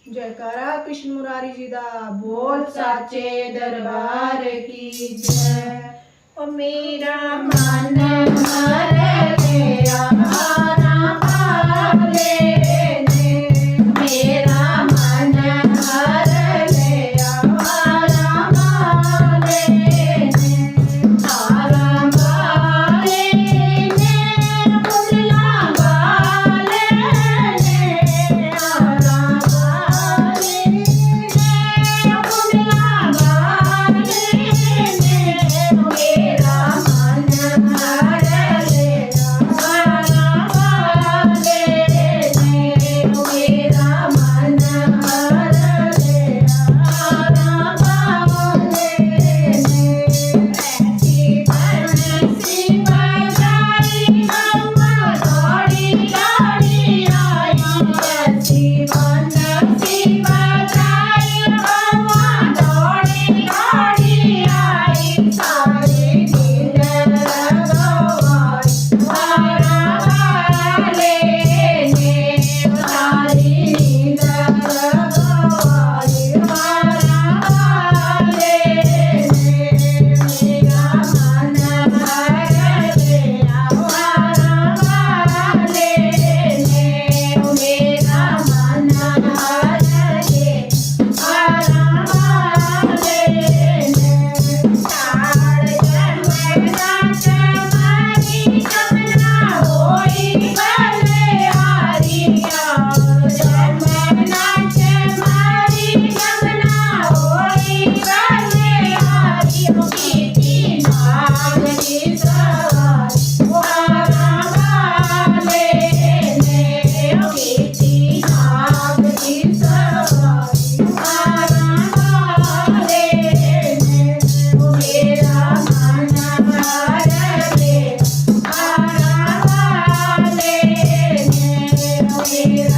जयकारा कृष्ण मुरारी जी दा बोल साचे दरबार की जय। ओ मेरा मन हर गया हारा पाले ने, मेरा मन हर गया हारा पाले ने, हारा पाले ने फुल्ला वाले ने, हारा पाले ने फुल्ला वाले ने, मेरा मन हर गया हारा पाले ने, मेरा मन हर गया हारा पाले ने। ऐसी बंसी बजाई अम्मा दौड़ी दौड़ी आई, ऐसी बंसी बजाई अम्मा दौड़ी दौड़ी आई, सारी नींद लगवाई हारा वाले ने, सारी नींद लगवाई हारा वाले ने, मेरा मन हर गया हारा वाले ने, मेरा मन हर गया हारा वाले ने। ताड़ जमना चमारी जमना होई बलिहारिया, जमना चमारी जमना होई बलिहारिया, कीती नागरी सवारी हारा वाले ने, कीती नागरी सवारी हारा वाले ने, मेरा मन हर गया हारा वाले ने, मेरा